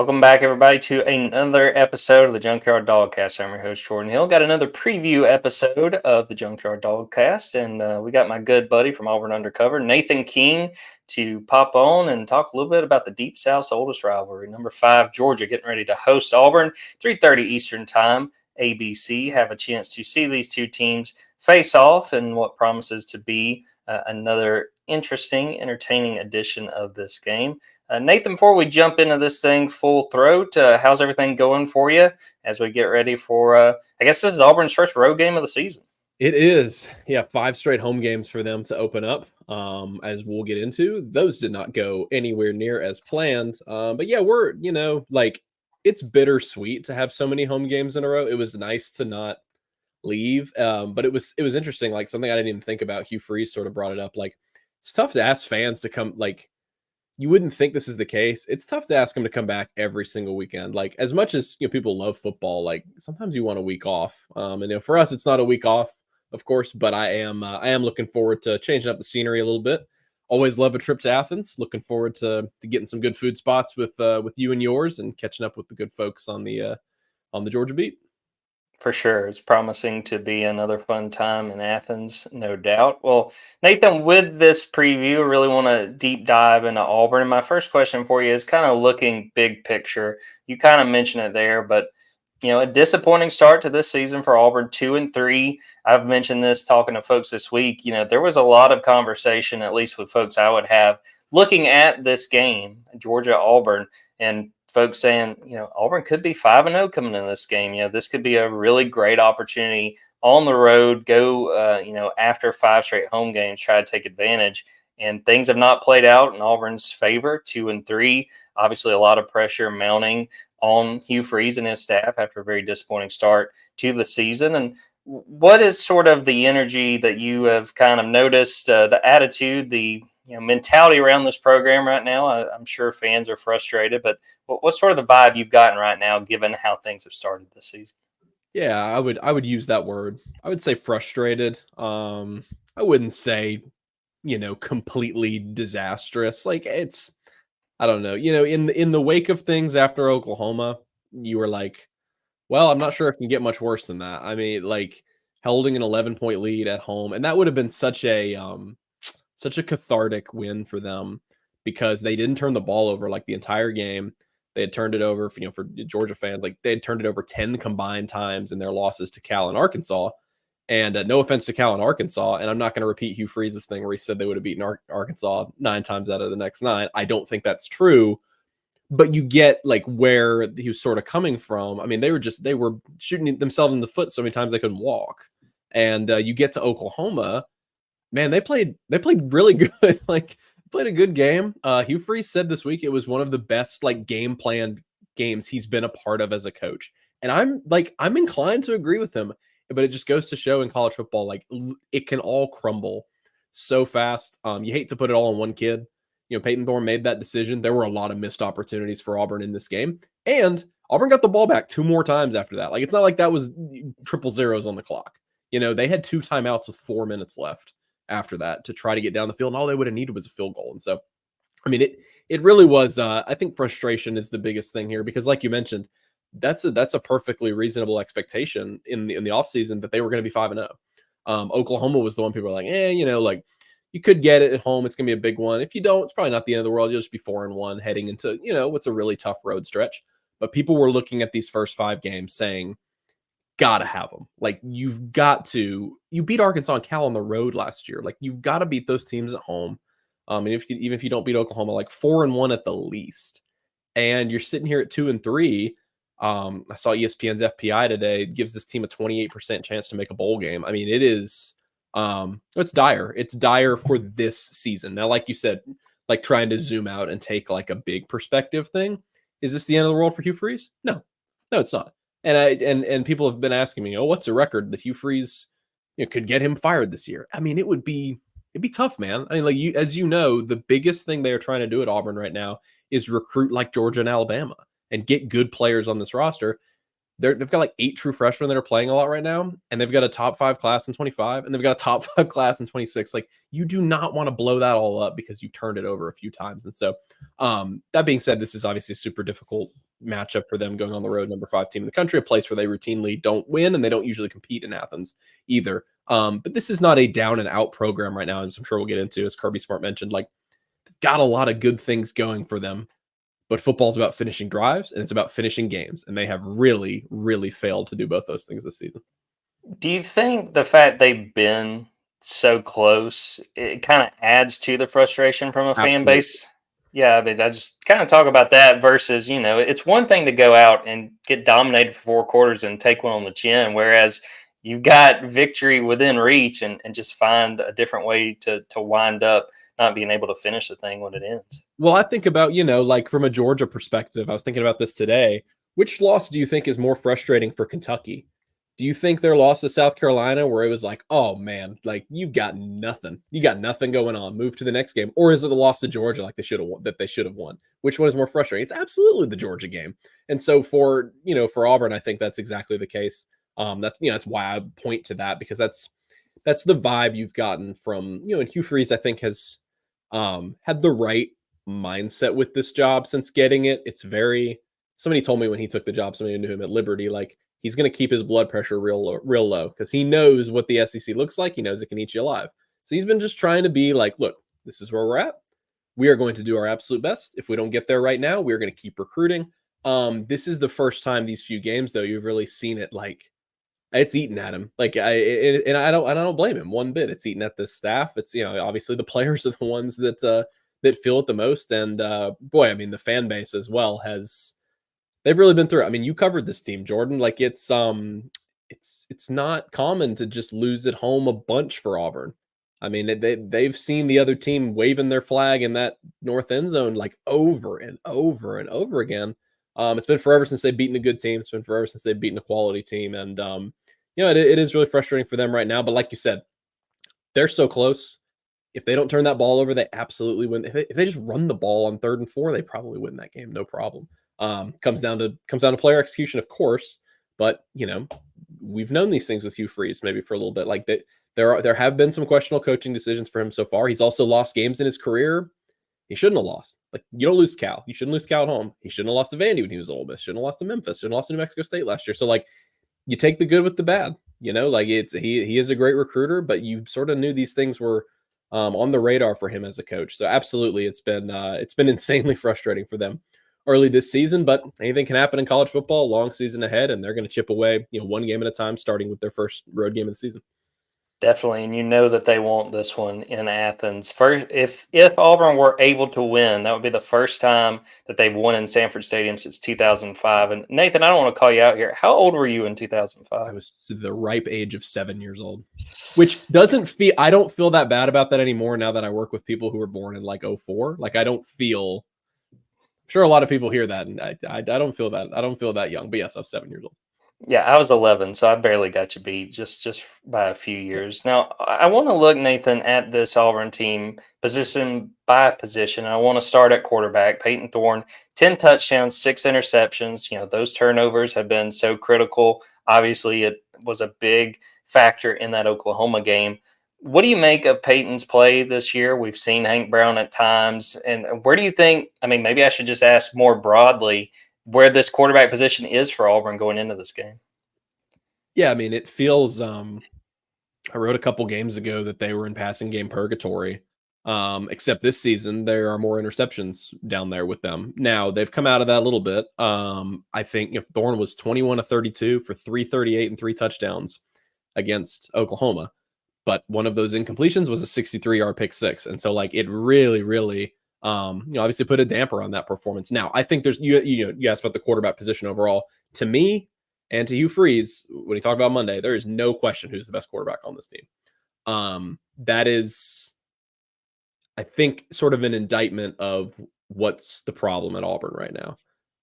Welcome back, everybody, to another episode of the Junkyard Dawgcast. I'm your host, Jordan Hill. Got another preview episode of the Junkyard Dawgcast, and we got my good buddy from Auburn Undercover, Nathan King, to pop on and talk a little bit about the Deep South's oldest rivalry. Number 5, Georgia, getting ready to host Auburn, 3:30 Eastern Time, ABC. Have a chance to see these two teams face off in what promises to be another interesting, entertaining edition of this game. Nathan, before we jump into this thing full throat, how's everything going for you as we get ready for, I guess this is Auburn's first road game of the season? It is. Yeah, 5 straight home games for them to open up, as we'll get into. Those did not go anywhere near as planned. But yeah, it's bittersweet to have so many home games in a row. It was nice to not leave. But it was interesting, like something I didn't even think about. Hugh Freeze sort of brought it up. Like, it's tough to ask fans to come, like, you wouldn't think this is the case. It's tough to ask them to come back every single weekend. Like, as much as people love football, like sometimes you want a week off. And for us, it's not a week off, of course, but I am looking forward to changing up the scenery a little bit. Always love a trip to Athens. Looking forward to getting some good food spots with you and yours, and catching up with the good folks on the Georgia beat. For sure. It's promising to be another fun time in Athens, no doubt. Well, Nathan, with this preview, I really want to deep dive into Auburn. And my first question for you is kind of looking big picture. You kind of mentioned it there, but a disappointing start to this season for Auburn, 2-3. I've mentioned this talking to folks this week. There was a lot of conversation, at least with folks I would have, looking at this game, Georgia Auburn, and folks saying, Auburn could be 5-0 coming into this game. This could be a really great opportunity on the road, go, after 5 straight home games, try to take advantage. And things have not played out in Auburn's favor, 2-3. Obviously, a lot of pressure mounting on Hugh Freeze and his staff after a very disappointing start to the season. And what is sort of the energy that you have kind of noticed, the attitude, the mentality around this program right now? I'm sure fans are frustrated, but what's sort of the vibe you've gotten right now, given how things have started this season? Yeah, I would use that word. I would say frustrated. I wouldn't say completely disastrous. Like, it's, I don't know. In the wake of things after Oklahoma, you were like, well, I'm not sure it can get much worse than that. I mean, like, holding an 11-point lead at home, and that would have been such a cathartic win for them, because they didn't turn the ball over like the entire game. They had turned it over, for Georgia fans, like they had turned it over 10 combined times in their losses to Cal and Arkansas. And no offense to Cal and Arkansas, and I'm not going to repeat Hugh Freeze's thing where he said they would have beaten Arkansas 9 times out of the next 9. I don't think that's true, but you get like where he was sort of coming from. I mean, they were shooting themselves in the foot so many times they couldn't walk. And you get to Oklahoma, man, they played really good. Like, played a good game. Hugh Freeze said this week it was one of the best like game planned games he's been a part of as a coach. And I'm inclined to agree with him. But it just goes to show in college football, like, it can all crumble so fast. You hate to put it all on one kid. Peyton Thorne made that decision. There were a lot of missed opportunities for Auburn in this game. And Auburn got the ball back 2 more times after that. Like, it's not like that was triple zeros on the clock. They had 2 timeouts with 4 minutes left after that to try to get down the field. And all they would have needed was a field goal. And so, I mean, it really was, I think frustration is the biggest thing here, because like you mentioned, that's a perfectly reasonable expectation in the offseason that they were going to be 5-0. Oklahoma was the one people were like, like, you could get it at home. It's going to be a big one. If you don't, it's probably not the end of the world. You'll just be 4-1 heading into, what's a really tough road stretch. But people were looking at these first 5 games saying, gotta have them. Like, you beat Arkansas and Cal on the road last year. Like, you've got to beat those teams at home. And even if you don't beat Oklahoma, like 4-1 at the least, and you're sitting here at 2-3. I saw ESPN's FPI today. It gives this team a 28% chance to make a bowl game. I mean, it is, it's dire. It's dire for this season. Now, like you said, like trying to zoom out and take like a big perspective thing. Is this the end of the world for Hugh Freeze? No, it's not. And people have been asking me, what's the record that Hugh Freeze could get him fired this year? I mean, it'd be tough, man. I mean, like, as the biggest thing they are trying to do at Auburn right now is recruit like Georgia and Alabama and get good players on this roster. They've got like 8 true freshmen that are playing a lot right now, and they've got a top 5 class in 25, and they've got a top 5 class in 26. Like, you do not want to blow that all up because you've turned it over a few times. And so, that being said, this is obviously a super difficult matchup for them going on the road, number 5 team in the country, a place where they routinely don't win and they don't usually compete in Athens either. But this is not a down and out program right now, as I'm sure we'll get into, as Kirby Smart mentioned. Like, they've got a lot of good things going for them, but football's about finishing drives and it's about finishing games, and they have really, really failed to do both those things this season. Do you think the fact they've been so close, it kind of adds to the frustration from a fan Absolutely. base? Yeah, I mean, I just kind of talk about that versus, it's one thing to go out and get dominated for 4 quarters and take one on the chin, whereas you've got victory within reach and just find a different way to wind up not being able to finish the thing when it ends. Well, I think about, like from a Georgia perspective, I was thinking about this today. Which loss do you think is more frustrating for Kentucky? Do you think their loss to South Carolina, where it was like, oh man, like you've got nothing, you got nothing going on, move to the next game, or is it the loss to Georgia, like they should have won, that they should have won? Which one is more frustrating? It's absolutely the Georgia game. And so for Auburn, I think that's exactly the case. That's why I point to that, because that's the vibe you've gotten from, and Hugh Freeze, I think, has had the right mindset with this job since getting it. It's very, somebody told me when he took the job, somebody who knew him at Liberty, like he's going to keep his blood pressure real low because he knows what the SEC looks like. He knows it can eat you alive. So he's been just trying to be like, look, this is where we're at. We are going to do our absolute best. If we don't get there right now, we're going to keep recruiting. This is the first time these few games, though, you've really seen it like it's eating at him. Like I don't blame him one bit. It's eating at the staff. It's, obviously the players are the ones that feel it the most. And boy, I mean, the fan base as well they've really been through it. I mean, you covered this team, Jordan. Like it's not common to just lose at home a bunch for Auburn. I mean, they've seen the other team waving their flag in that north end zone like over and over and over again. It's been forever since they've beaten a good team. It's been forever since they've beaten a quality team. And, it is really frustrating for them right now. But like you said, they're so close. If they don't turn that ball over, they absolutely win. If they just run the ball on 3rd and 4, they probably win that game. No problem. Comes down to player execution, of course. But, we've known these things with Hugh Freeze maybe for a little bit. Like that, there have been some questionable coaching decisions for him so far. He's also lost games in his career he shouldn't have lost. Like, you don't lose Cal. You shouldn't lose Cal at home. He shouldn't have lost to Vandy when he was at Ole Miss. Shouldn't have lost to Memphis. Shouldn't have lost to New Mexico State last year. So, like, you take the good with the bad. Like he is a great recruiter, but you sort of knew these things were on the radar for him as a coach. So, absolutely, it's been insanely frustrating for them early this season. But anything can happen in college football. Long season ahead, and they're going to chip away, one game at a time, starting with their first road game of the season. Definitely, and you know that they want this one in Athens. First, if Auburn were able to win, that would be the first time that they've won in Sanford Stadium since 2005. And Nathan, I don't want to call you out here. How old were you in 2005? I was the ripe age of 7 years old, which doesn't feel. I don't feel that bad about that anymore now that I work with people who were born in like 04. Like I don't feel. I'm sure a lot of people hear that, and I don't feel that. I don't feel that young. But yes, I was 7 years old. Yeah, I was 11, so I barely got you beat just by a few years. Now, I want to look, Nathan, at this Auburn team position by position. I want to start at quarterback. Peyton Thorne, 10 touchdowns, 6 interceptions. Those turnovers have been so critical. Obviously, it was a big factor in that Oklahoma game. What do you make of Peyton's play this year? We've seen Hank Brown at times. And where do you think, I mean, maybe I should just ask more broadly, where this quarterback position is for Auburn going into this game? Yeah, I mean, it feels I wrote a couple games ago that they were in passing game purgatory. Except this season, there are more interceptions down there with them. Now, they've come out of that a little bit. I think Thorne was 21 of 32 for 338 and 3 touchdowns against Oklahoma. But one of those incompletions was a 63-yard pick six. And so, like, it really, really obviously put a damper on that performance. Now, I think there's you asked about the quarterback position overall. To me and to Hugh Freeze, when he talked about Monday, there is no question who's the best quarterback on this team. That is, I think, sort of an indictment of what's the problem at Auburn right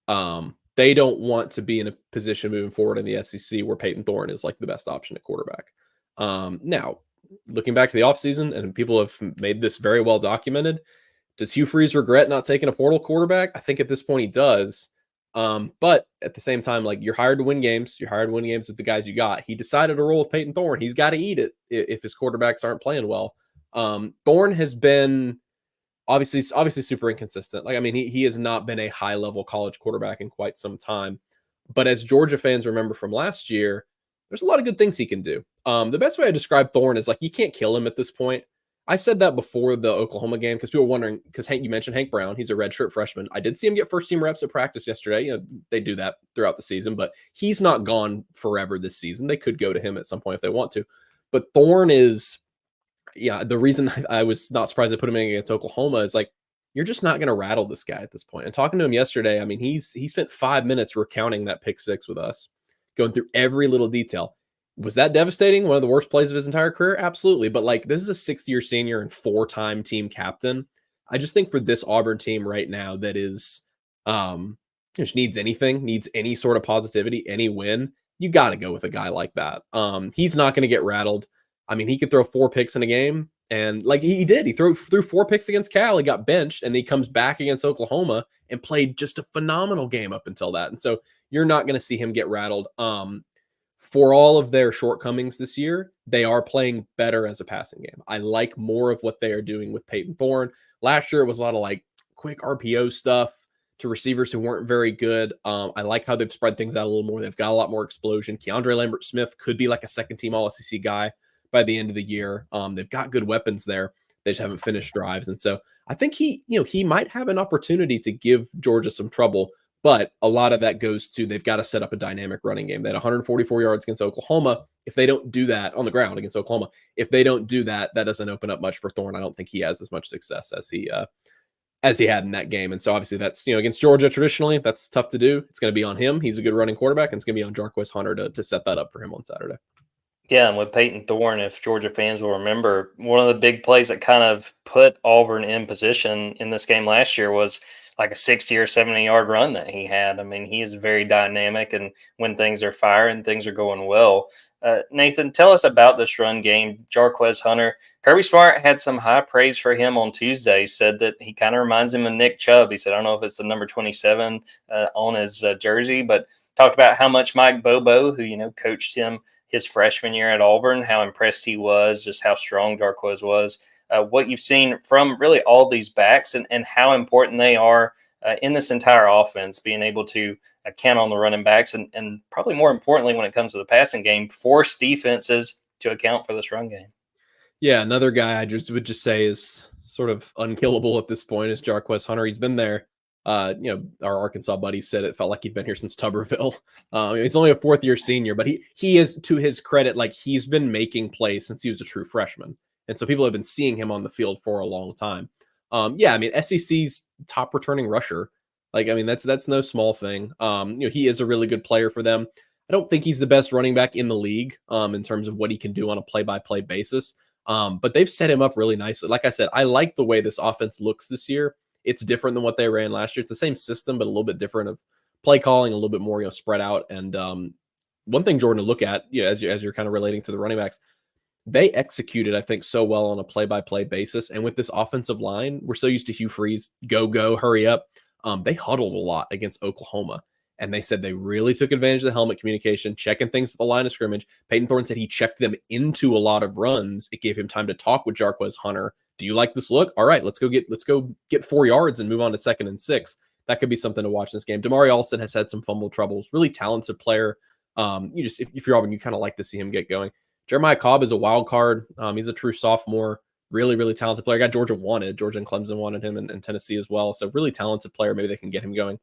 now. They don't want to be in a position moving forward in the SEC where Peyton Thorne is like the best option at quarterback. Now, looking back to the offseason, and people have made this very well documented, does Hugh Freeze regret not taking a portal quarterback? I think at this point he does. But at the same time, like, you're hired to win games. You're hired to win games with the guys you got. He decided to roll with Peyton Thorne. He's got to eat it if his quarterbacks aren't playing well. Thorne has been Obviously super inconsistent. Like, I mean, he has not been a high level college quarterback in quite some time. But as Georgia fans remember from last year, there's a lot of good things he can do. The best way I describe Thorne is like you can't kill him at this point. I said that before the Oklahoma game because people were wondering because Hank, you mentioned Hank Brown, he's a redshirt freshman. I did see him get first team reps at practice yesterday. You know, they do that throughout the season, but he's not gone forever this season. They could go to him at some point if they want to. But Thorne is, yeah, the reason I was not surprised they put him in against Oklahoma is like you're just not going to rattle this guy at this point. And talking to him yesterday, I mean, he spent 5 minutes recounting that pick six with us, going through every little detail. Was that devastating? One of the worst plays of his entire career? Absolutely. But like, this is a sixth-year senior and four-time team captain. I just think for this Auburn team right now that is, just needs anything, needs any sort of positivity, any win, you got to go with a guy like that. He's not going to get rattled. I mean, he could throw 4 picks in a game, and like he did. He threw 4 picks against Cal. He got benched, and he comes back against Oklahoma and played just a phenomenal game up until that. And so you're not going to see him get rattled. For all of their shortcomings this year, they are playing better as a passing game. I like more of what they are doing with Peyton Thorne. Last year, it was a lot of like quick RPO stuff to receivers who weren't very good. I like how they've spread things out a little more. They've got a lot more explosion. Keandre Lambert-Smith could be like a second-team All-SEC guy by the end of the year. They've got good weapons there. They just haven't finished drives. And so I think he might have an opportunity to give Georgia some trouble. But a lot of that goes to they've got to set up a dynamic running game. They had 144 yards against Oklahoma. If they don't do that on the ground against Oklahoma, if they don't do that, that doesn't open up much for Thorne. I don't think he has as much success as he had in that game. And so obviously that's, against Georgia traditionally, that's tough to do. It's going to be on him. He's a good running quarterback, and it's going to be on Jarquez Hunter to set that up for him on Saturday. Yeah, and with Peyton Thorne, if Georgia fans will remember, one of the big plays that kind of put Auburn in position in this game last year was like a 60 or 70-yard run that he had. I mean, he is very dynamic, and when things are firing, things are going well. Nathan, tell us about this run game. Jarquez Hunter, Kirby Smart had some high praise for him on Tuesday. He said that he kind of reminds him of Nick Chubb. He said, I don't know if it's the number 27 on his jersey, but talked about how much Mike Bobo, who, coached him his freshman year at Auburn, how impressed he was, just how strong Jarquez was, what you've seen from really all these backs and how important they are in this entire offense, being able to count on the running backs and probably more importantly, when it comes to the passing game, force defenses to account for this run game. Yeah, another guy I would just say is sort of unkillable at this point is Jarquez Hunter. He's been there. Our Arkansas buddy said it felt like he'd been here since Tuberville. He's only a fourth-year senior, but he is, to his credit, like he's been making plays since he was a true freshman. And so people have been seeing him on the field for a long time. SEC's top returning rusher. That's no small thing. He is a really good player for them. I don't think he's the best running back in the league in terms of what he can do on a play-by-play basis. But they've set him up really nicely. Like I said, I like the way this offense looks this year. It's different than what they ran last year. It's the same system, but a little bit different of play calling, a little bit more, spread out. And one thing, Jordan, to look at, as you're kind of relating to the running backs, they executed, I think, so well on a play-by-play basis. And with this offensive line, we're so used to Hugh Freeze, go, hurry up. They huddled a lot against Oklahoma. And they said they really took advantage of the helmet communication, checking things at the line of scrimmage. Peyton Thorne said he checked them into a lot of runs. It gave him time to talk with Jarquez Hunter. Do you like this look? All right, let's go get 4 yards and move on to 2nd and 6. That could be something to watch in this game. Damari Alston has had some fumble troubles. Really talented player. If you're Auburn, you kind of like to see him get going. Jeremiah Cobb is a wild card. He's a true sophomore. Really, really talented player. Got Georgia and Clemson wanted him, and Tennessee as well. So really talented player. Maybe they can get him going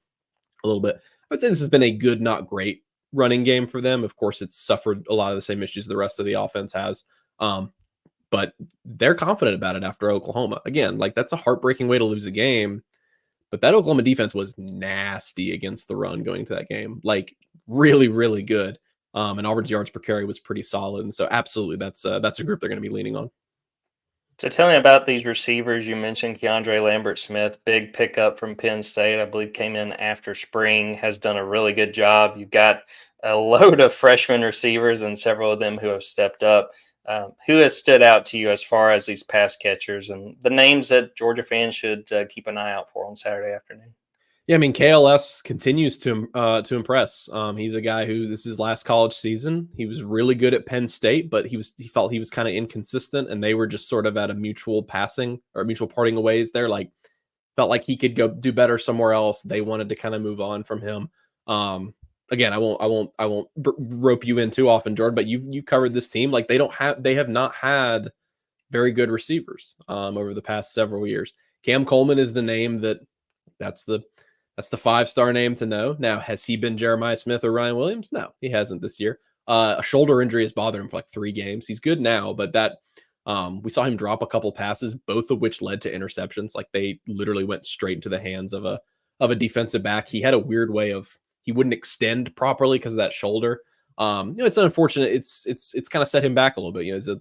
a little bit. I would say this has been a good, not great running game for them. Of course, it's suffered a lot of the same issues the rest of the offense has. But they're confident about it after Oklahoma. Again, that's a heartbreaking way to lose a game. But that Oklahoma defense was nasty against the run going into that game. Really, really good. And Auburn's yards per carry was pretty solid. And so absolutely, that's a group they're going to be leaning on. So tell me about these receivers. You mentioned Keandre Lambert-Smith, big pickup from Penn State, I believe came in after spring, has done a really good job. You've got a load of freshman receivers and several of them who have stepped up. Who has stood out to you as far as these pass catchers and the names that Georgia fans should keep an eye out for on Saturday afternoon? Yeah, I mean KLS continues to impress. He's a guy who this is his last college season. He was really good at Penn State, but he felt he was kind of inconsistent, and they were just sort of at a mutual passing or mutual parting of ways there. Like felt like he could go do better somewhere else. They wanted to kind of move on from him. Um, Again, I won't rope you in too often, Jordan. But you covered this team. Like they have not had very good receivers over the past several years. Cam Coleman is the name that's the that's the 5-star name to know. Now, has he been Jeremiah Smith or Ryan Williams? No, he hasn't this year. A shoulder injury has bothered him for like 3 games. He's good now, but that we saw him drop a couple passes, both of which led to interceptions. Like they literally went straight into the hands of a defensive back. He had a weird way of he wouldn't extend properly because of that shoulder. It's unfortunate. It's kind of set him back a little bit. It's a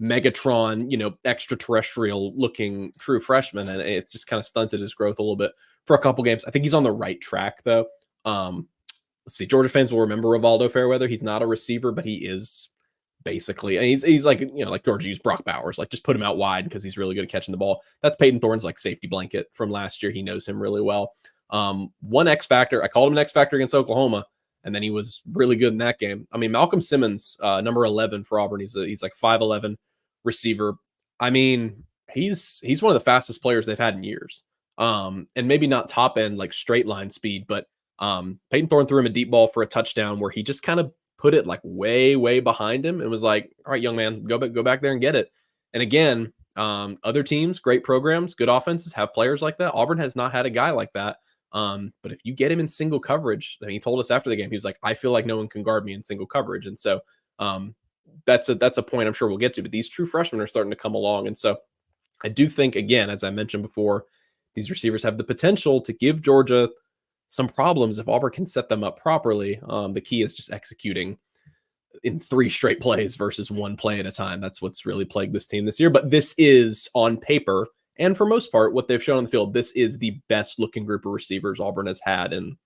Megatron, extraterrestrial looking true freshman, and it's just kind of stunted his growth a little bit for a couple games. I think he's on the right track though. Let's see. Georgia fans will remember Rivaldo Fairweather. He's not a receiver, but he is basically, and he's like, like Georgia used Brock Bowers, like just put him out wide because he's really good at catching the ball. That's Peyton Thorne's like safety blanket from last year. He knows him really well. One X factor, I called him an X factor against Oklahoma, and then he was really good in that game. I mean, Malcolm Simmons, number 11 for Auburn. He's like 5'11" receiver. I mean, he's one of the fastest players they've had in years. And maybe not top end like straight line speed, but Peyton Thorne threw him a deep ball for a touchdown where he just kind of put it like way behind him and was like, all right, young man, go back there and get it. And again, other teams, great programs, good offenses have players like that. Auburn has not had a guy like that. But if you get him in single coverage, and he told us after the game, he was like, I feel like no one can guard me in single coverage. And so that's a point I'm sure we'll get to, but these true freshmen are starting to come along. And so I do think, again, as I mentioned before, these receivers have the potential to give Georgia some problems if Auburn can set them up properly. The key is just executing in 3 straight plays versus 1 play at a time. That's what's really plagued this team this year. But this is on paper, and for most part, what they've shown on the field, this is the best looking group of receivers Auburn has had in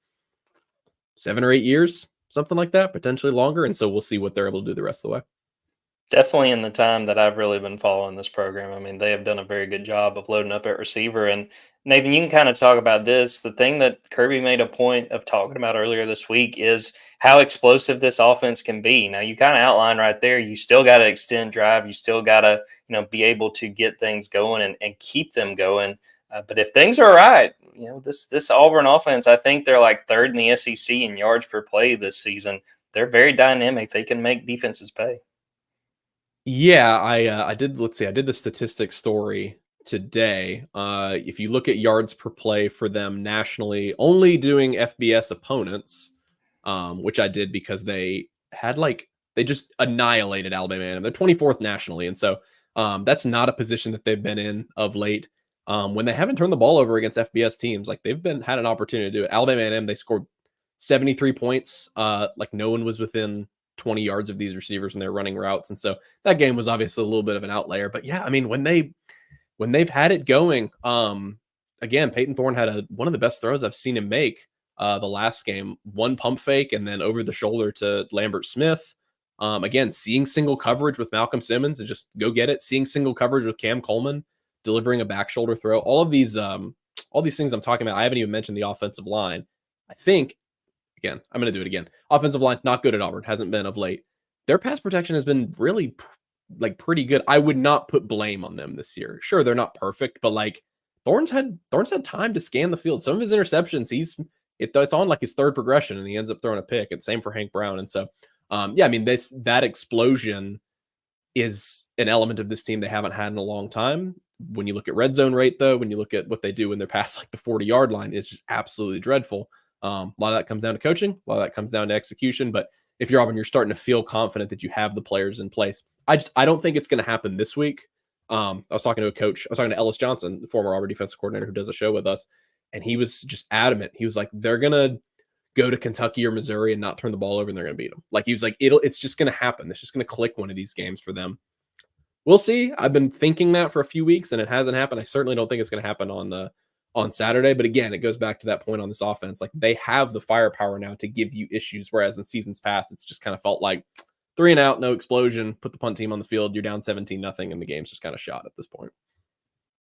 7 or 8 years, something like that, potentially longer. And so we'll see what they're able to do the rest of the way. Definitely in the time that I've really been following this program. I mean, they have done a very good job of loading up at receiver. And Nathan, you can kind of talk about this. The thing that Kirby made a point of talking about earlier this week is how explosive this offense can be. Now, you kind of outlined right there, you still got to extend drive. You still got to, be able to get things going and keep them going. But if things are right, this Auburn offense, I think they're like 3rd in the SEC in yards per play this season. They're very dynamic. They can make defenses pay. Yeah, I did. Let's see. I did the statistics story today. If you look at yards per play for them nationally, only doing FBS opponents, which I did because they had they just annihilated Alabama A&M. They're 24th nationally, and so that's not a position that they've been in of late. When they haven't turned the ball over against FBS teams, like they've had an opportunity to do it. Alabama A&M, they scored 73 points. Like no one was within 20 yards of these receivers when they're running routes. And so that game was obviously a little bit of an outlier. But yeah, I mean, when they've had it going, again, Peyton Thorne had one of the best throws I've seen him make the last game. 1 pump fake and then over the shoulder to Lambert Smith. Again, seeing single coverage with Malcolm Simmons and just go get it. Seeing single coverage with Cam Coleman, delivering a back shoulder throw. All these things I'm talking about, I haven't even mentioned the offensive line. I think, again, I'm going to do it again. Offensive line, not good at Auburn. Hasn't been of late. Their pass protection has been really pretty good. I would not put blame on them this year. Sure, they're not perfect, but Thorne's had time to scan the field. Some of his interceptions, it's on like his 3rd progression, and he ends up throwing a pick. And same for Hank Brown. And so, yeah, I mean, that explosion is an element of this team they haven't had in a long time. When you look at red zone rate, though, when you look at what they do when they're past like the 40-yard line, it's just absolutely dreadful. A lot of that comes down to coaching. A lot of that comes down to execution. But if you're Auburn, you're starting to feel confident that you have the players in place. I don't think it's going to happen this week. I was talking to a coach. I was talking to Ellis Johnson, the former Auburn defensive coordinator who does a show with us. And he was just adamant. He was like, they're going to go to Kentucky or Missouri and not turn the ball over, and they're going to beat them. Like, he was like, it's just going to happen. It's just going to click one of these games for them. We'll see. I've been thinking that for a few weeks, and it hasn't happened. I certainly don't think it's going to happen on Saturday. But again, it goes back to that point on this offense. Like, they have the firepower now to give you issues, whereas in seasons past, it's just kind of felt like 3 and out, no explosion, put the punt team on the field, you're down 17-0, and the game's just kind of shot at this point.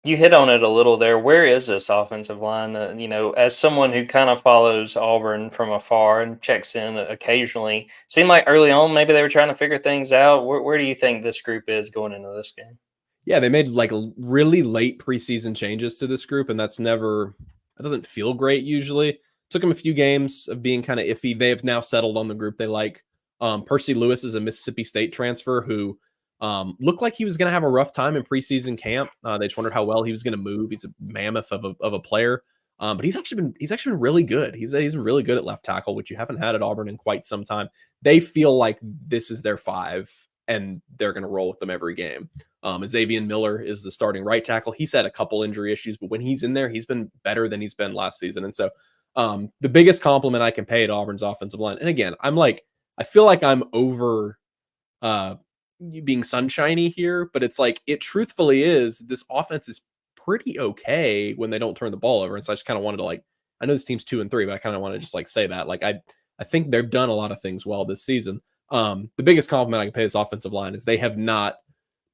You hit on it a little there. Where is this offensive line? As someone who kind of follows Auburn from afar and checks in occasionally, seemed like early on maybe they were trying to figure things out. Where do you think this group is going into this game? Yeah, they made like really late preseason changes to this group, and that doesn't feel great usually. Took them a few games of being kind of iffy. They have now settled on the group they like. Percy Lewis is a Mississippi State transfer who looked like he was going to have a rough time in preseason camp. They just wondered how well he was going to move. He's a mammoth of a player, but he's actually been really good. He's been really good at left tackle, which you haven't had at Auburn in quite some time. They feel like this is their five, and they're going to roll with them every game. Xavier Miller is the starting right tackle. He's had a couple injury issues, but when he's in there, he's been better than he's been last season. And so the biggest compliment I can pay to Auburn's offensive line, and again, I feel like I'm over uh, being sunshiny here, but it's like it truthfully is. This offense is pretty okay when they don't turn the ball over. And so I just kind of wanted to I know this team's 2-3, but I kind of want to just say that. I think they've done a lot of things well this season. The biggest compliment I can pay this offensive line is they have not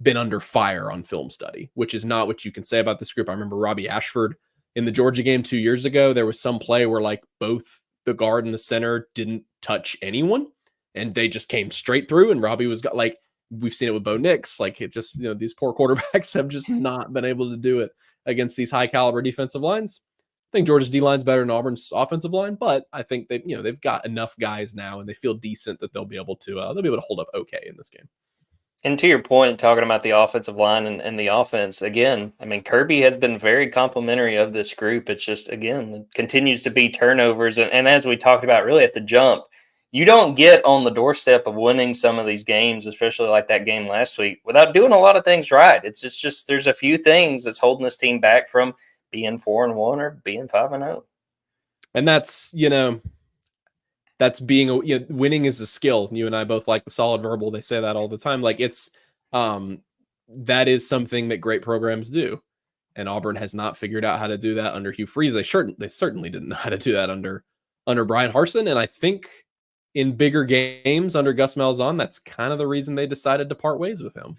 been under fire on film study, which is not what you can say about this group. I remember Robbie Ashford in the Georgia game 2 years ago. There was some play where both the guard and the center didn't touch anyone, and they just came straight through. And Robbie was we've seen it with Bo Nix. It just these poor quarterbacks have just not been able to do it against these high caliber defensive lines. I think Georgia's D line's better than Auburn's offensive line, but I think they've got enough guys now, and they feel decent that they'll be able to hold up okay in this game. And to your point, talking about the offensive line and the offense, again, I mean, Kirby has been very complimentary of this group. It's just, again, it continues to be turnovers. And as we talked about really at the jump, you don't get on the doorstep of winning some of these games, especially like that game last week, without doing a lot of things right. It's just there's a few things that's holding this team back from being 4-1 or being 5-0. And that's, winning is a skill. You and I both like the solid verbal. They say that all the time. That is something that great programs do. And Auburn has not figured out how to do that under Hugh Freeze. They certainly didn't know how to do that under Brian Harsin. And I think in bigger games under Gus Malzahn, that's kind of the reason they decided to part ways with him,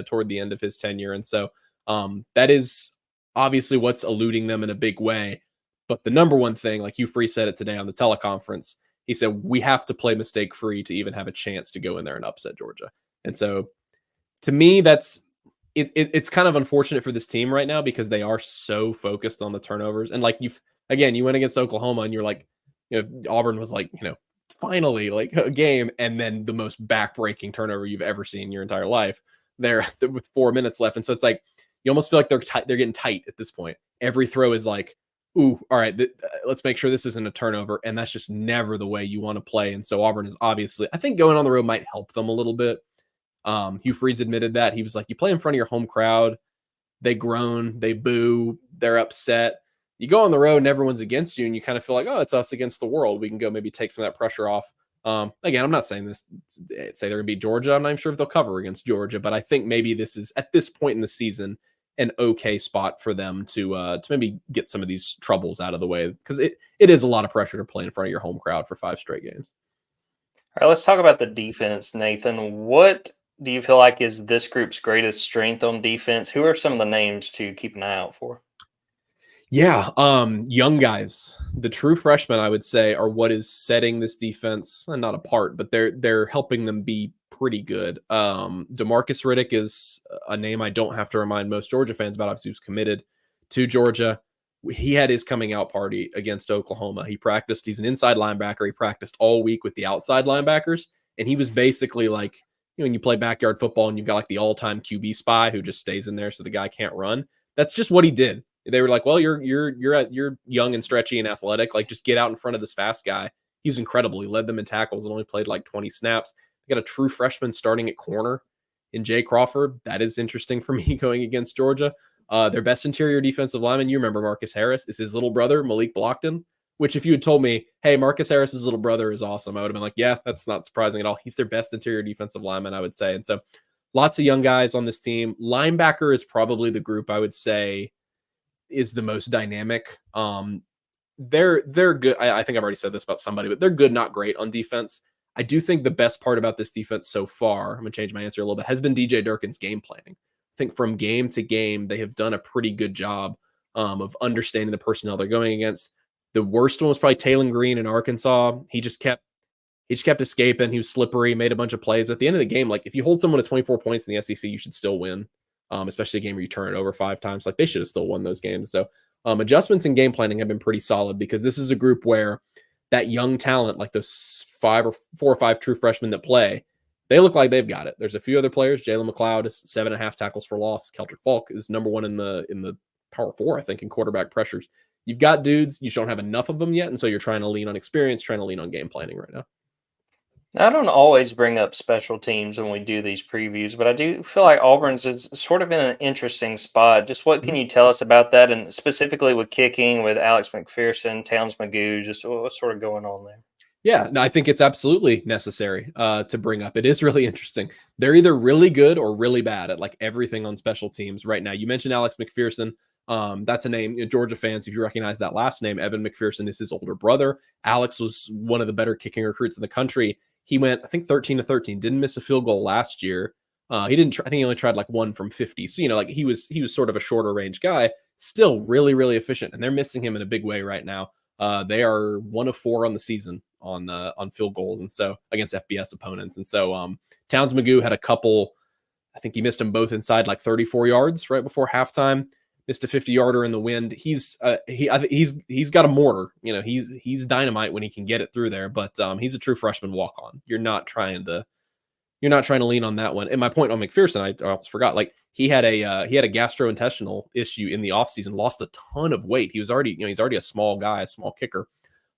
toward the end of his tenure. And so that is obviously what's eluding them in a big way. But the number one thing, like Hugh Freeze said it today on the teleconference, he said, we have to play mistake free to even have a chance to go in there and upset Georgia. And so to me, it's kind of unfortunate for this team right now because they are so focused on the turnovers. And you went against Oklahoma and you're Auburn was finally a game. And then the most backbreaking turnover you've ever seen in your entire life there with 4 minutes left. And so it's you almost feel like they're getting tight at this point. Every throw is ooh, all right, let's make sure this isn't a turnover. And that's just never the way you want to play. And so Auburn is obviously, I think going on the road might help them a little bit. Hugh Freeze admitted that. He was like, you play in front of your home crowd, they groan, they boo, they're upset. You go on the road and everyone's against you and you kind of feel like, oh, it's us against the world. We can go maybe take some of that pressure off. Again, I'm not saying this, say they're going to beat Georgia. I'm not even sure if they'll cover against Georgia, but I think maybe this is, at this point in the season, an okay spot for them to maybe get some of these troubles out of the way, because it is a lot of pressure to play in front of your home crowd for 5 straight games. All right, let's talk about the defense, Nathan. What do you feel like is this group's greatest strength on defense? Who are some of the names to keep an eye out for? Yeah, young guys. The true freshmen, I would say, are what is setting this defense not apart, but they're helping them be pretty good. DeMarcus Riddick is a name I don't have to remind most Georgia fans about. Obviously, he was committed to Georgia. He had his coming out party against Oklahoma. He practiced. He's an inside linebacker. He practiced all week with the outside linebackers, and he was basically when you play backyard football and you've got the all-time QB spy who just stays in there so the guy can't run. That's just what he did. They were like, well, you're young and stretchy and athletic. Just get out in front of this fast guy. He was incredible. He led them in tackles and only played 20 snaps. They got a true freshman starting at corner in Jay Crawford. That is interesting for me going against Georgia. Their best interior defensive lineman, you remember Marcus Harris, is his little brother, Malik Blockton, which if you had told me, hey, Marcus Harris's little brother is awesome, I would have been like, yeah, that's not surprising at all. He's their best interior defensive lineman, I would say. And so lots of young guys on this team. Linebacker is probably the group I would say is the most dynamic. They're good. I think I've already said this about somebody, but they're good, not great on defense. I do think the best part about this defense so far, I'm going to change my answer a little bit, has been DJ Durkin's game planning. think from game to game, they have done a pretty good job of understanding the personnel they're going against. The worst one was probably Taylon Green in Arkansas. He just kept escaping. He was slippery, made a bunch of plays. But at the end of the game, like if you hold someone to 24 points in the SEC, you should still win. Especially a game where you turn it over 5 times. Like they should have still won those games. So adjustments in game planning have been pretty solid because this is a group where that young talent, like those 4 or 5 true freshmen that play, they look like they've got it. There's a few other players. Jalen McLeod is 7.5 tackles for loss. Keltrick Falk is number 1 in the Power 4, I think, in quarterback pressures. You've got dudes. You just don't have enough of them yet, and so you're trying to lean on experience, trying to lean on game planning right now. Now, I don't always bring up special teams when we do these previews, but I do feel like Auburn's is sort of in an interesting spot. Just what can you tell us about that, and specifically with kicking with Alex McPherson, Towns Magoo, just what's sort of going on there? Yeah, no, I think it's absolutely necessary to bring up. It is really interesting. They're either really good or really bad at like everything on special teams right now. You mentioned Alex McPherson. That's a name, Georgia fans, if you recognize that last name, Evan McPherson is his older brother. Alex was one of the better kicking recruits in the country. He went, I think, 13-13, didn't miss a field goal last year. He didn't, I think he only tried like 1 from 50. So, like he was sort of a shorter range guy, still really, really efficient. And they're missing him in a big way right now. They are 1 of 4 on the season on field goals. And so against FBS opponents. And so Towns Magoo had a couple, I think he missed them both inside like 34 yards right before halftime. Missed a 50-yarder in the wind. He's got a mortar. He's dynamite when he can get it through there. But he's a true freshman walk-on. You're not trying to lean on that one. And my point on McPherson, I almost forgot. Like he had a gastrointestinal issue in the offseason. Lost a ton of weight. He's already a small guy, a small kicker.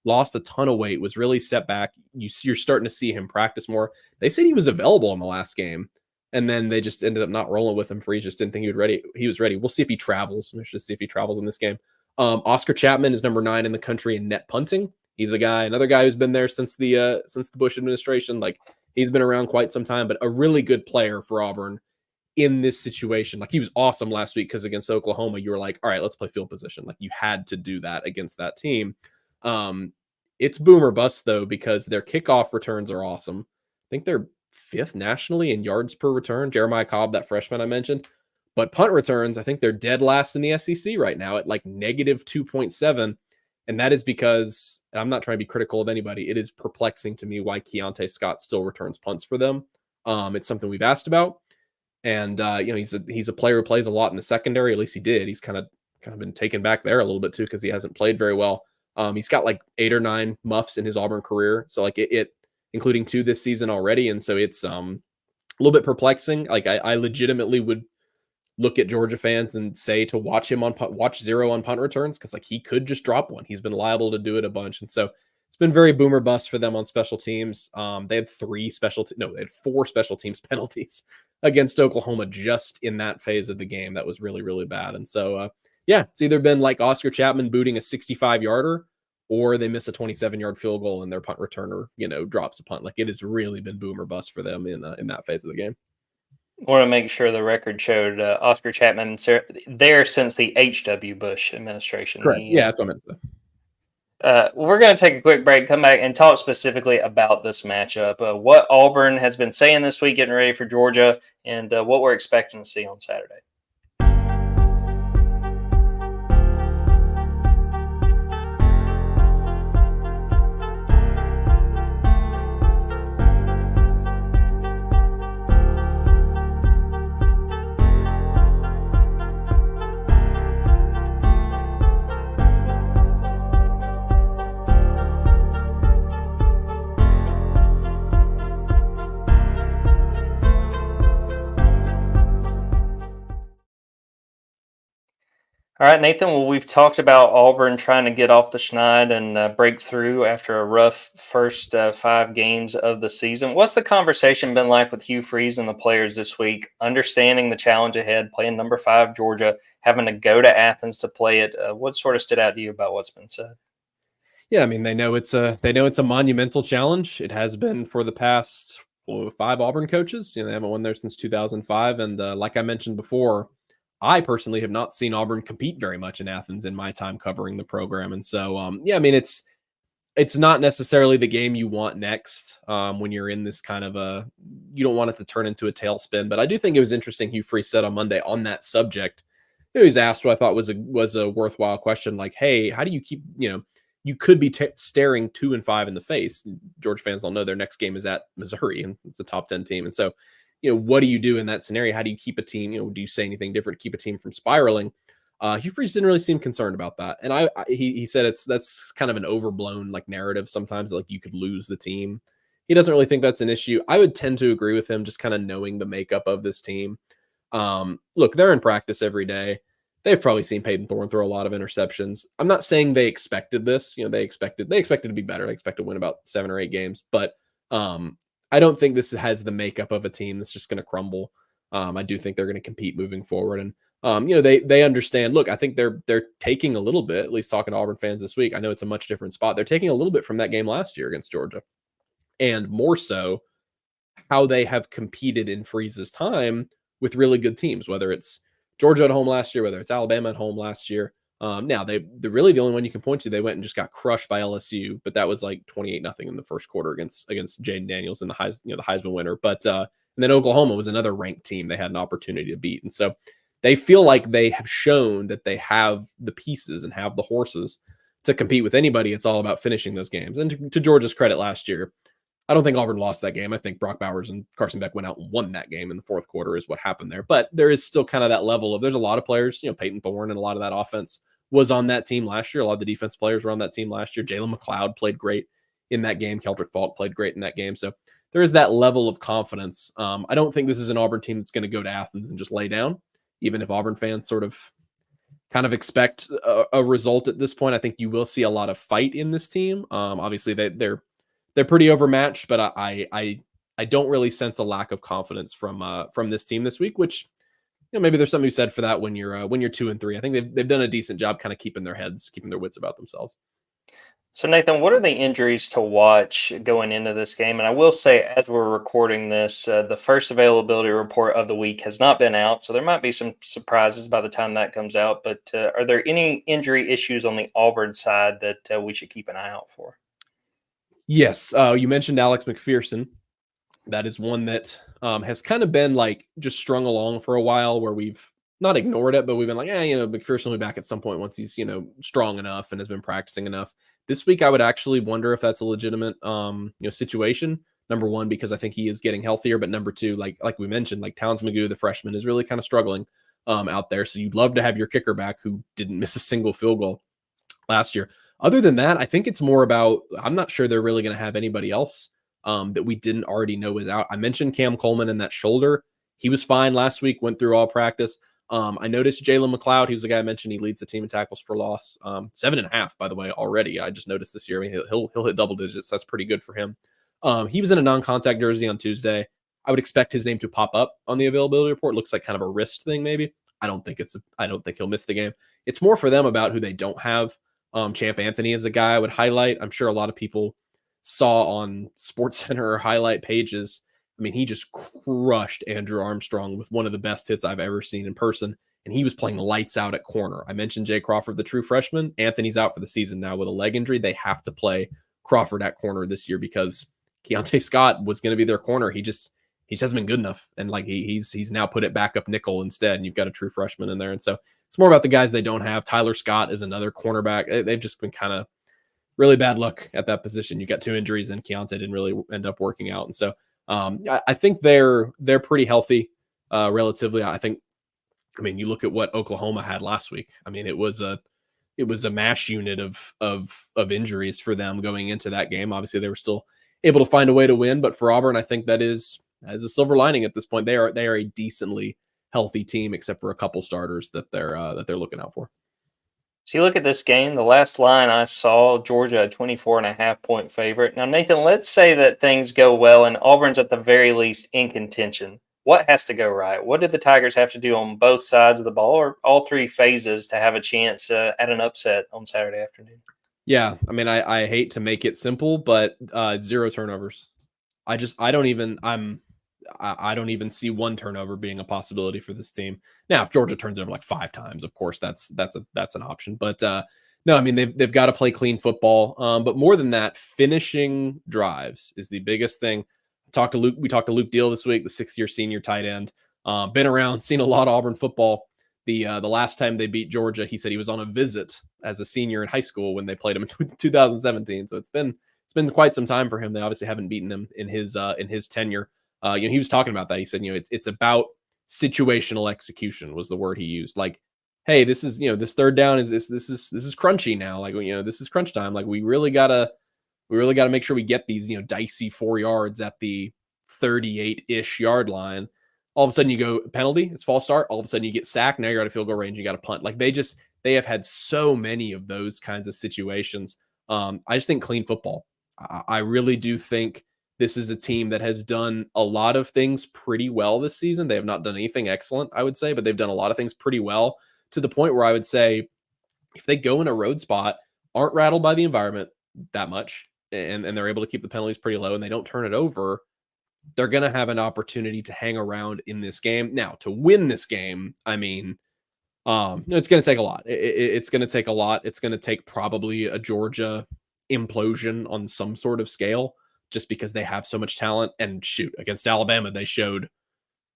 Lost a ton of weight. Was really set back. You're starting to see him practice more. They said he was available in the last game. And then they just ended up not rolling with him for he just didn't think he was ready. We'll see if he travels. We should see if he travels in this game. Oscar Chapman is number 9 in the country in net punting. He's another guy who's been there since the Bush administration. Like he's been around quite some time, but a really good player for Auburn in this situation. Like he was awesome last week because against Oklahoma, you were like, all right, let's play field position. Like you had to do that against that team. It's boom or bust though, because their kickoff returns are awesome. I think they're 5th nationally in yards per return. Jeremiah Cobb, that freshman I mentioned. But punt returns, I think they're dead last in the SEC right now at like negative 2.7. And that is because, and I'm not trying to be critical of anybody, it is perplexing to me why Keontae Scott still returns punts for them. It's something we've asked about. And he's a player who plays a lot in the secondary. At least he did. He's kind of been taken back there a little bit too because he hasn't played very well. He's got like 8 or 9 muffs in his Auburn career. So like it including 2 this season already. And so it's a little bit perplexing. Like I legitimately would look at Georgia fans and say to watch him watch 0 on punt returns because like he could just drop one. He's been liable to do it a bunch. And so it's been very boomer bust for them on special teams. They had 4 special teams penalties against Oklahoma just in that phase of the game. That was really, really bad. And so, it's either been like Oscar Chapman booting a 65-yarder or they miss a 27-yard field goal and their punt returner, drops a punt. Like it has really been boom or bust for them in that phase of the game. I want to make sure the record showed Oscar Chapman there since the H.W. Bush administration. Correct. That's what I meant to say. We're going to take a quick break, come back, and talk specifically about this matchup. What Auburn has been saying this week, getting ready for Georgia, and what we're expecting to see on Saturday. All right, Nathan. Well, we've talked about Auburn trying to get off the schneid and break through after a rough first 5 games of the season. What's the conversation been like with Hugh Freeze and the players this week, understanding the challenge ahead, playing number 5 Georgia, having to go to Athens to play it? What sort of stood out to you about what's been said? Yeah, I mean, they know it's a monumental challenge. It has been for the past 5 Auburn coaches. They haven't won there since 2005. And like I mentioned before, I personally have not seen Auburn compete very much in Athens in my time covering the program. And so, I mean, it's not necessarily the game you want next when you're in this kind of you don't want it to turn into a tailspin. But I do think it was interesting. Hugh Freeze said on Monday on that subject, he was asked what I thought was a worthwhile question. Like, hey, how do you keep, you could be staring 2-5 in the face. Georgia fans all know their next game is at Missouri, and it's a top 10 team. And so, what do you do in that scenario? How do you keep a team, do you say anything different to keep a team from spiraling? Hugh Freeze didn't really seem concerned about that. And he said that's kind of an overblown like narrative sometimes, like you could lose the team. He doesn't really think that's an issue. I would tend to agree with him, just kind of knowing the makeup of this team. Look, they're in practice every day. They've probably seen Peyton Thorne throw a lot of interceptions. I'm not saying they expected this. They expected to be better. They expected to win about 7 or 8 games, but I don't think this has the makeup of a team that's just going to crumble. I do think they're going to compete moving forward, and they understand. Look, I think they're taking a little bit. At least talking to Auburn fans this week, I know it's a much different spot. They're taking a little bit from that game last year against Georgia, and more so how they have competed in Freeze's time with really good teams, whether it's Georgia at home last year, whether it's Alabama at home last year. Now they're really the only one you can point to. They went and just got crushed by LSU, but that was like 28-0 in the first quarter against Jaden Daniels and the Heisman winner. But and then Oklahoma was another ranked team they had an opportunity to beat, and so they feel like they have shown that they have the pieces and have the horses to compete with anybody. It's all about finishing those games. And to Georgia's credit, last year, I don't think Auburn lost that game. I think Brock Bowers and Carson Beck went out and won that game in the fourth quarter is what happened there. But there is still kind of that level of, there's a lot of players, Peyton Thorne and a lot of that offense was on that team last year. A lot of the defense players were on that team last year. Jalen McLeod played great in that game. Keldrick Falk played great in that game. So there is that level of confidence. I don't think this is an Auburn team that's going to go to Athens and just lay down, even if Auburn fans sort of kind of expect a result at this point. I think you will see a lot of fight in this team. Obviously, they're pretty overmatched, but I don't really sense a lack of confidence from this team this week, which maybe there's something you said for that when you're 2-3. I think they've done a decent job kind of keeping their wits about themselves. So, Nathan, what are the injuries to watch going into this game? And I will say, as we're recording this, the first availability report of the week has not been out, so there might be some surprises by the time that comes out. But are there any injury issues on the Auburn side that we should keep an eye out for? Yes, you mentioned Alex McPherson. That is one that has kind of been like just strung along for a while, where we've not ignored it, but we've been like, McPherson will be back at some point once he's, strong enough and has been practicing enough. This week, I would actually wonder if that's a legitimate, situation. Number one, because I think he is getting healthier, but number two, like we mentioned, like Towns McGoo, the freshman, is really kind of struggling out there. So you'd love to have your kicker back who didn't miss a single field goal last year. Other than that, I think it's more about, I'm not sure they're really going to have anybody else that we didn't already know was out. I mentioned Cam Coleman and that shoulder. He was fine last week, went through all practice. I noticed Jalen McLeod, who's the guy I mentioned, he leads the team in tackles for loss. 7.5, by the way, already. I just noticed this year. I mean, he'll hit double digits. That's pretty good for him. He was in a non-contact jersey on Tuesday. I would expect his name to pop up on the availability report. Looks like kind of a wrist thing, maybe. I don't think he'll miss the game. It's more for them about who they don't have. Champ Anthony is a guy I would highlight. I'm sure a lot of people saw on SportsCenter or highlight pages. I mean, he just crushed Andrew Armstrong with one of the best hits I've ever seen in person, and he was playing lights out at corner. I mentioned Jay Crawford, the true freshman. Anthony's out for the season now with a leg injury. They have to play Crawford at corner this year because Keontae Scott was going to be their corner. He just hasn't been good enough, and like he's now put it back up nickel instead, and you've got a true freshman in there. And so it's more about the guys they don't have. Tyler Scott is another cornerback. They've just been kind of really bad luck at that position. You got 2 injuries, and Keontae didn't really end up working out, and so. I think they're pretty healthy, relatively. I mean, you look at what Oklahoma had last week. I mean, it was a mash unit of injuries for them going into that game. Obviously, they were still able to find a way to win, but for Auburn, I think that is as a silver lining at this point. They are a decently healthy team, except for a couple starters that they're looking out for. So you look at this game, the last line I saw, Georgia a 24.5-point favorite. Now, Nathan, let's say that things go well and Auburn's at the very least in contention. What has to go right? What did the Tigers have to do on both sides of the ball, or all 3 phases, to have a chance at an upset on Saturday afternoon? Yeah, I mean, I hate to make it simple, but 0 turnovers. I don't even see 1 turnover being a possibility for this team. Now, if Georgia turns over like 5 times, of course, that's an option. But No, I mean they've got to play clean football. But more than that, finishing drives is the biggest thing. We talked to Luke Deal this week, the 6th-year senior tight end. Been around, seen a lot of Auburn football. The last time they beat Georgia, he said he was on a visit as a senior in high school when they played him in 2017. So it's been quite some time for him. They obviously haven't beaten him in his tenure. He was talking about that. He said, it's about situational execution was the word he used. Like, hey, this is this third down is this is crunchy now. Like, this is crunch time. Like, we really gotta make sure we get these dicey 4 yards at the 38-ish yard line. All of a sudden you go penalty, it's false start. All of a sudden you get sacked. Now you're out of field goal range. You got to punt. Like they have had so many of those kinds of situations. I just think clean football. I really do think this is a team that has done a lot of things pretty well this season. They have not done anything excellent, I would say, but they've done a lot of things pretty well to the point where I would say if they go in a road spot, aren't rattled by the environment that much, and they're able to keep the penalties pretty low and they don't turn it over, they're going to have an opportunity to hang around in this game. Now, to win this game, I mean, it's going to take a lot. It's going to take a lot. It's going to take probably a Georgia implosion on some sort of scale, just because they have so much talent. And shoot, against Alabama, they showed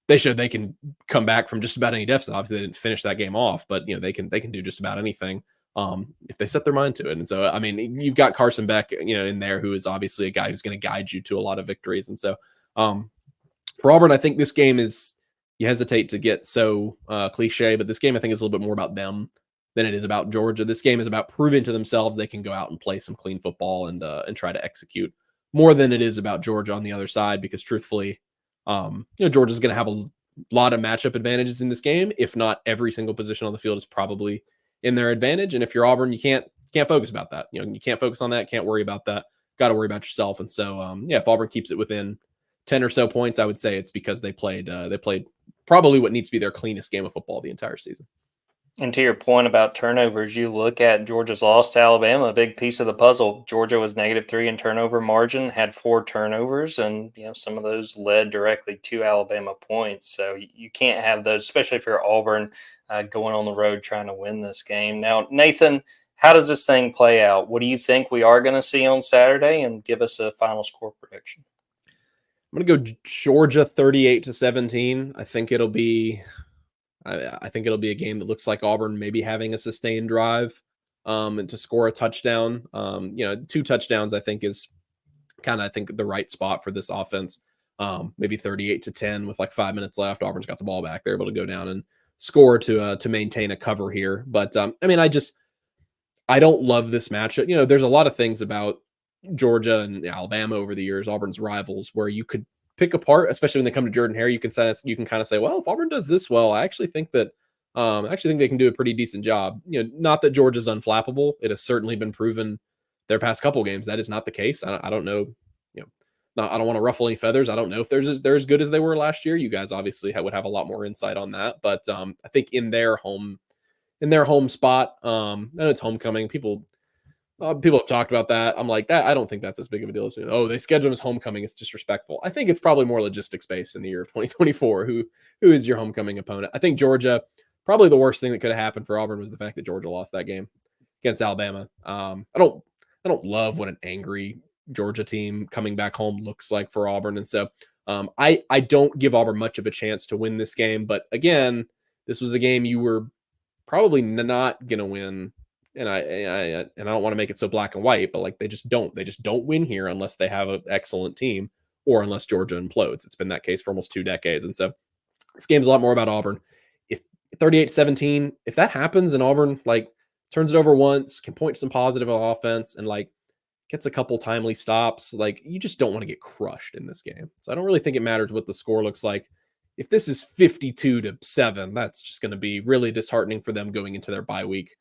they can come back from just about any deficit. Obviously, they didn't finish that game off, but they can do just about anything if they set their mind to it. And so, I mean, you've got Carson Beck, in there, who is obviously a guy who's going to guide you to a lot of victories. And so, for Auburn, I think this game is, you hesitate to get so cliche, but this game I think is a little bit more about them than it is about Georgia. This game is about proving to themselves they can go out and play some clean football and try to execute more than it is about Georgia on the other side, because truthfully, Georgia's going to have a lot of matchup advantages in this game. If not every single position on the field is probably in their advantage. And if you're Auburn, you can't focus about that. You can't focus on that. Can't worry about that. Got to worry about yourself. And so, if Auburn keeps it within 10 or so points, I would say it's because they played probably what needs to be their cleanest game of football the entire season. And to your point about turnovers, you look at Georgia's loss to Alabama, a big piece of the puzzle. Georgia was -3 in turnover margin, had 4 turnovers, and some of those led directly to Alabama points. So you can't have those, especially if you're Auburn going on the road trying to win this game. Now, Nathan, how does this thing play out? What do you think we are going to see on Saturday? And give us a final score prediction. I'm going to go Georgia 38-17. I think it'll be a game that looks like Auburn maybe having a sustained drive and to score a touchdown. 2 touchdowns I think is kind of the right spot for this offense. Maybe 38-10 with like 5 minutes left. Auburn's got the ball back. They're able to go down and score to maintain a cover here. But I don't love this matchup. There's a lot of things about Georgia and Alabama over the years, Auburn's rivals, where you could pick apart, especially when they come to Jordan-Hare. You can kind of say, well, if Auburn does this well, I actually think that they can do a pretty decent job. Not that Georgia's unflappable. It has certainly been proven their past couple games that is not the case. I don't know. I don't want to ruffle any feathers. I don't know if they're as good as they were last year. You guys obviously would have a lot more insight on that. But I think in their home spot, I know it's homecoming. People have talked about that. I'm like, that I don't think that's as big of a deal as, they schedule them as homecoming. It's disrespectful. I think it's probably more logistics based in the year of 2024. Who is your homecoming opponent? I think Georgia, probably the worst thing that could have happened for Auburn was the fact that Georgia lost that game against Alabama. I don't love what an angry Georgia team coming back home looks like for Auburn. And so I don't give Auburn much of a chance to win this game. But again, this was a game you were probably not going to win. And I don't want to make it so black and white, but like they just don't win here unless they have an excellent team or unless Georgia implodes. It's been that case for almost 2 decades. And so this game's a lot more about Auburn. If 38-17, if that happens and Auburn like turns it over once, can point to some positive offense and like gets a couple timely stops, like you just don't want to get crushed in this game. So I don't really think it matters what the score looks like. If this is 52-7, that's just going to be really disheartening for them going into their bye week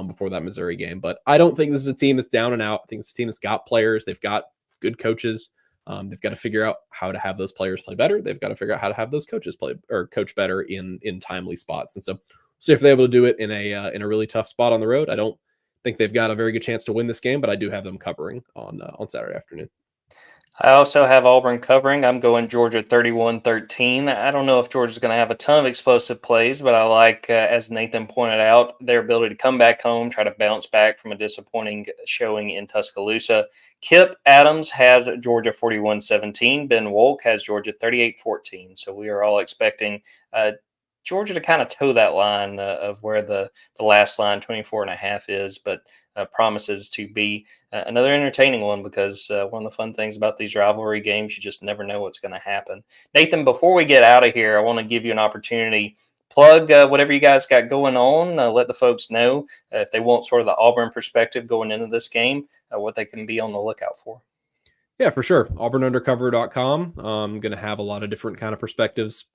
before that Missouri game. But I don't think this is a team that's down and out. I think it's a team that's got players. They've got good coaches. They've got to figure out how to have those players play better. They've got to figure out how to have those coaches play or coach better in timely spots. And so see if they're able to do it in a really tough spot on the road. I don't think they've got a very good chance to win this game, but I do have them covering on Saturday afternoon. I also have Auburn covering. I'm going Georgia 31-13. I don't know if Georgia's going to have a ton of explosive plays, but I like, as Nathan pointed out, their ability to come back home, try to bounce back from a disappointing showing in Tuscaloosa. Kip Adams has Georgia 41-17. Ben Wolk has Georgia 38-14. So we are all expecting Georgia to kind of toe that line of where the last line 24.5 is, but promises to be another entertaining one because one of the fun things about these rivalry games, you just never know what's going to happen. Nathan, before we get out of here, I want to give you an opportunity. Plug whatever you guys got going on. Let the folks know if they want sort of the Auburn perspective going into this game, what they can be on the lookout for. Yeah, for sure. AuburnUndercover.com. I'm going to have a lot of different kind of perspectives.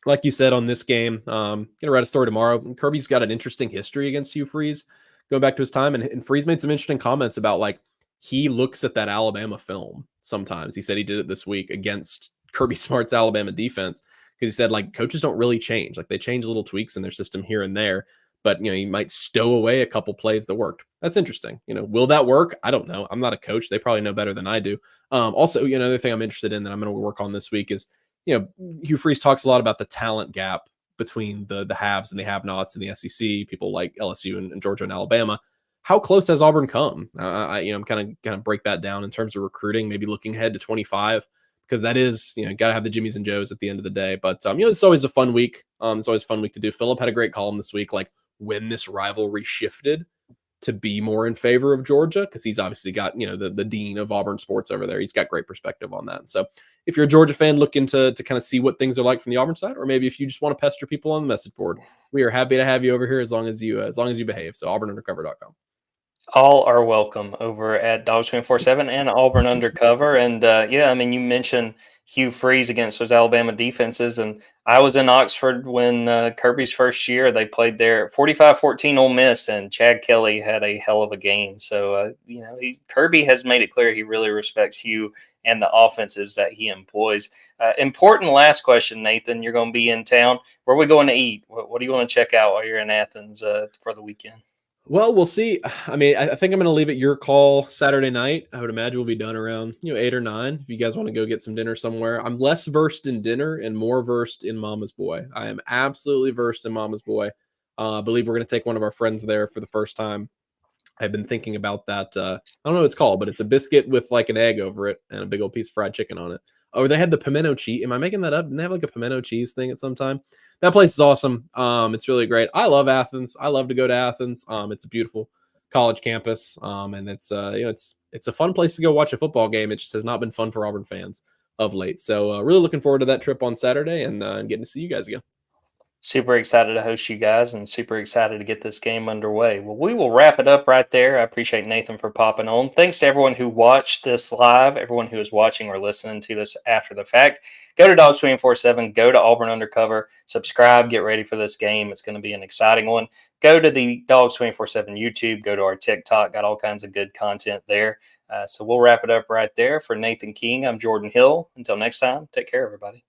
Like you said on this game, going to write a story tomorrow. Kirby's got an interesting history against Hugh Freeze, going back to his time, and Freeze made some interesting comments about like he looks at that Alabama film sometimes. He said he did it this week against Kirby Smart's Alabama defense because he said like coaches don't really change, like they change little tweaks in their system here and there, but you might stow away a couple plays that worked. That's interesting. Will that work? I don't know. I'm not a coach. They probably know better than I do. Also, another thing I'm interested in that I'm going to work on this week is Hugh Freeze talks a lot about the talent gap between the haves and the have-nots in the SEC, people like LSU and Georgia and Alabama. How close has Auburn come? I'm kind of break that down in terms of recruiting, maybe looking ahead to 25, because that is, got to have the Jimmies and Joes at the end of the day. But, it's always a fun week. It's always a fun week to do. Philip had a great column this week, like when this rivalry shifted to be more in favor of Georgia, because he's obviously got, the dean of Auburn sports over there. He's got great perspective on that. So if you're a Georgia fan looking to kind of see what things are like from the Auburn side, or maybe if you just want to pester people on the message board, we are happy to have you over here as long as you behave. So AuburnUndercover.com. All are welcome over at Dogs 24/7 and Auburn Undercover. And yeah, I mean, you mentioned Hugh Freeze against those Alabama defenses. And I was in Oxford when Kirby's first year. They played there 45-14 Ole Miss, and Chad Kelly had a hell of a game. So, Kirby has made it clear he really respects Hugh and the offenses that he employs. Important last question, Nathan. You're going to be in town. Where are we going to eat? What do you want to check out while you're in Athens for the weekend? Well, we'll see. I mean, I think I'm going to leave it your call Saturday night. I would imagine we'll be done around 8 or 9. If you guys want to go get some dinner somewhere, I'm less versed in dinner and more versed in Mama's Boy. I am absolutely versed in Mama's Boy. I believe we're going to take one of our friends there for the first time. I've been thinking about that. I don't know what it's called, but it's a biscuit with like an egg over it and a big old piece of fried chicken on it. Oh, they had the pimento cheese. Am I making that up? Didn't they have like a pimento cheese thing at some time? That place is awesome. It's really great. I love Athens. I love to go to Athens. It's a beautiful college campus. And it's it's a fun place to go watch a football game. It just has not been fun for Auburn fans of late. So really looking forward to that trip on Saturday and getting to see you guys again. Super excited to host you guys and super excited to get this game underway. Well, we will wrap it up right there. I appreciate Nathan for popping on. Thanks to everyone who watched this live, everyone who is watching or listening to this after the fact. Go to Dogs 24/7, go to Auburn Undercover, subscribe, get ready for this game. It's going to be an exciting one. Go to the Dogs 24/7 YouTube, go to our TikTok, got all kinds of good content there. So we'll wrap it up right there. For Nathan King, I'm Jordan Hill. Until next time, take care, everybody.